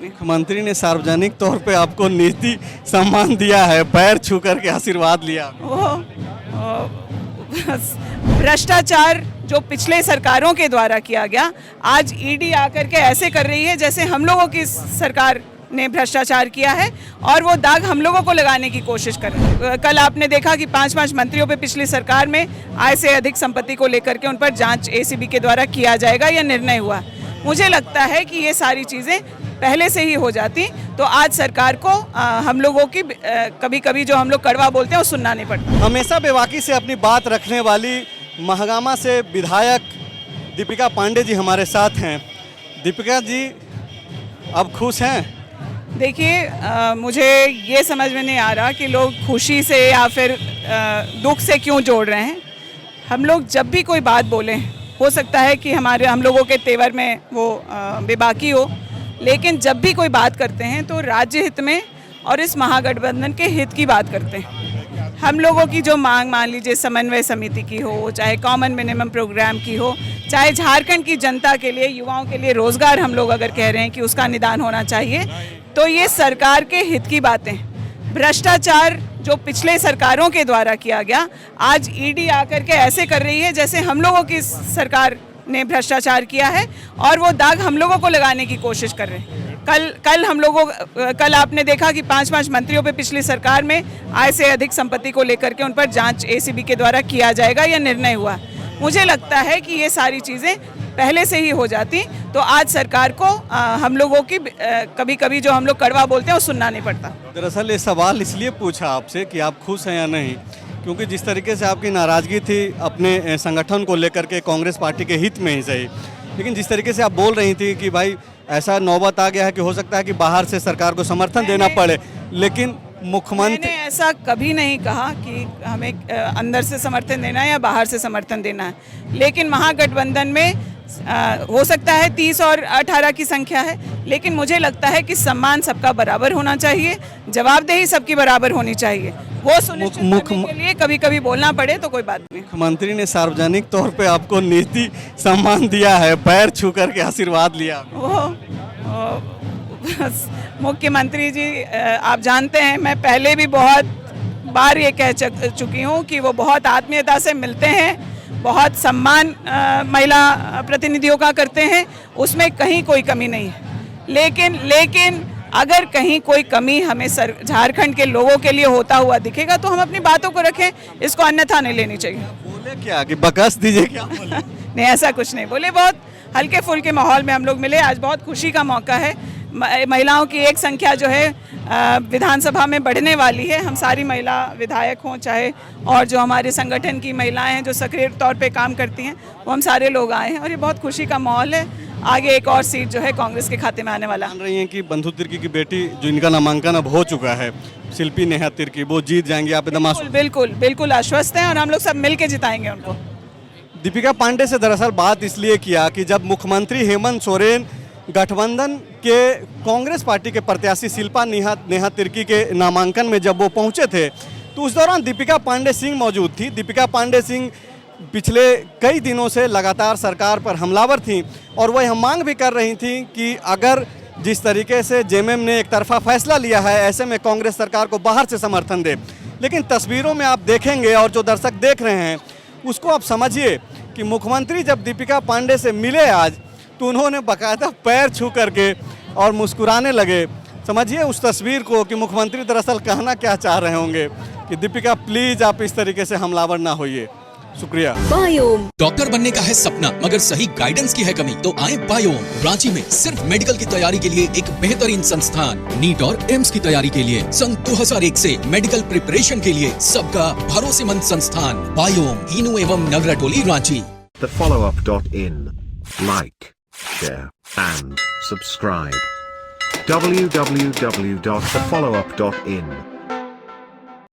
मुख्यमंत्री ने सार्वजनिक तौर पे आपको नीति सम्मान दिया है, पैर छू करके आशीर्वाद लिया। भ्रष्टाचार जो पिछले सरकारों के द्वारा किया गया, आज ईडी आकर के ऐसे कर रही है जैसे हम लोगों की सरकार ने भ्रष्टाचार किया है और वो दाग हम लोगों को लगाने की कोशिश कर रहे हैं। कल आपने देखा कि 5 मंत्रियों पे पिछली सरकार में आय से अधिक संपत्ति को लेकर के उन पर जांच एसीबी के द्वारा किया जाएगा, यह निर्णय हुआ। मुझे लगता है कि ये सारी चीज़ें पहले से ही हो जाती तो आज सरकार को हम लोगों की कभी कभी जो हम लोग कड़वा बोलते हैं वो सुनना नहीं पड़ता। हमेशा बेबाकी से अपनी बात रखने वाली महागामा से विधायक दीपिका पांडे जी हमारे साथ हैं। दीपिका जी, अब खुश हैं? देखिए, मुझे ये समझ में नहीं आ रहा कि लोग खुशी से या फिर दुख से क्यों जोड़ रहे हैं। हम लोग जब भी कोई बात बोलें, हो सकता है कि हम लोगों के तेवर में वो बेबाकी हो, लेकिन जब भी कोई बात करते हैं तो राज्य हित में और इस महागठबंधन के हित की बात करते हैं। हम लोगों की जो मांग, मान लीजिए समन्वय समिति की हो, चाहे कॉमन मिनिमम प्रोग्राम की हो, चाहे झारखंड की जनता के लिए, युवाओं के लिए रोजगार हम लोग अगर कह रहे हैं कि उसका निदान होना चाहिए, तो ये सरकार के हित की बातें। भ्रष्टाचार जो पिछले सरकारों के द्वारा किया गया, आज ईडी आकर के ऐसे कर रही है जैसे हम लोगों की सरकार ने भ्रष्टाचार किया है और वो दाग हम लोगों को लगाने की कोशिश कर रहे हैं। कल आपने देखा कि 5 मंत्रियों पे पिछली सरकार में आय से अधिक संपत्ति को लेकर के उन पर जांच एसीबी के द्वारा किया जाएगा, यह निर्णय हुआ। मुझे लगता है कि ये सारी चीज़ें पहले से ही हो जाती तो आज सरकार को हम लोगों की कभी कभी जो हम लोग कड़वा बोलते हैं वो सुनना नहीं पड़ता। दरअसल ये सवाल इसलिए पूछा आपसे कि आप खुश हैं या नहीं, क्योंकि जिस तरीके से आपकी नाराज़गी थी अपने संगठन को लेकर के, कांग्रेस पार्टी के हित में ही सही, लेकिन जिस तरीके से आप बोल रही थी कि भाई ऐसा नौबत आ गया है कि हो सकता है कि बाहर से सरकार को समर्थन देना पड़े, लेकिन मुख्यमंत्री मैंने ऐसा कभी नहीं कहा कि हमें अंदर से समर्थन देना है या बाहर से समर्थन देना है, लेकिन महागठबंधन में हो सकता है 30 और 18 की संख्या है, लेकिन मुझे लगता है कि सम्मान सबका बराबर होना चाहिए, जवाबदेही सबकी बराबर होनी चाहिए। वो सुनिश्चित करने के लिए कभी कभी बोलना पड़े तो कोई बात नहीं। मुख्यमंत्री ने सार्वजनिक तौर पे आपको नीति सम्मान दिया है, पैर छू करके आशीर्वाद लिया। मुख्यमंत्री जी, आप जानते हैं मैं पहले भी बहुत बार ये कह चुकी हूँ कि वो बहुत आत्मीयता से मिलते हैं, बहुत सम्मान महिला प्रतिनिधियों का करते हैं, उसमें कहीं कोई कमी नहीं है। लेकिन अगर कहीं कोई कमी हमें झारखंड के लोगों के लिए होता हुआ दिखेगा तो हम अपनी बातों को रखें, इसको अन्यथा नहीं लेनी चाहिए। बोले क्या कि बकस दीजिए क्या बोले? नहीं, ऐसा कुछ नहीं बोले। बहुत हल्के फुल्के माहौल में हम लोग मिले। आज बहुत खुशी का मौका है। महिलाओं की एक संख्या जो है विधानसभा में बढ़ने वाली है। हम सारी महिला विधायक हों चाहे और जो हमारे संगठन की महिलाएं हैं जो सक्रिय तौर पे काम करती हैं, वो हम सारे लोग आए हैं और ये बहुत खुशी का माहौल है। आगे एक और सीट जो है कांग्रेस के खाते में आने वाला। मान रही हैं कि बंधु तिर्की की बेटी जो इनका नामांकन अब हो चुका है, शिल्पी नेहा तिर्की, वो जीत जाएंगी? आप एकदम बिल्कुल आश्वस्त हैं और हम लोग सब मिल के जिताएंगे उनको। दीपिका पांडे से दरअसल बात इसलिए किया कि जब मुख्यमंत्री हेमंत सोरेन गठबंधन के कांग्रेस पार्टी के प्रत्याशी शिल्पा नेहा तिर्की के नामांकन में जब वो पहुंचे थे तो उस दौरान दीपिका पांडे सिंह मौजूद थी। दीपिका पांडे सिंह पिछले कई दिनों से लगातार सरकार पर हमलावर थीं और वह मांग भी कर रही थीं कि अगर जिस तरीके से जेएमएम ने एक तरफा फैसला लिया है, ऐसे में कांग्रेस सरकार को बाहर से समर्थन दे। लेकिन तस्वीरों में आप देखेंगे और जो दर्शक देख रहे हैं उसको आप समझिए कि मुख्यमंत्री जब दीपिका पांडे से मिले आज तो उन्होंने बाकायदा पैर छू करके और मुस्कुराने लगे। समझिए उस तस्वीर को कि मुख्यमंत्री दरअसल कहना क्या चाह रहे होंगे कि दीपिका प्लीज आप इस तरीके से हमलावर ना होइए। शुक्रिया। बायोम डॉक्टर बनने का है सपना मगर सही गाइडेंस की है कमी, तो आए बायोम। रांची में सिर्फ मेडिकल की तैयारी के लिए एक बेहतरीन संस्थान, नीट और एम्स की तैयारी के लिए सन 2001 से मेडिकल प्रिपरेशन के लिए सबका भरोसेमंद संस्थान बायोम, इनू एवं नगरा टोली, Ranchi. thefollowup.in. Like, share and subscribe. www.thefollowup.in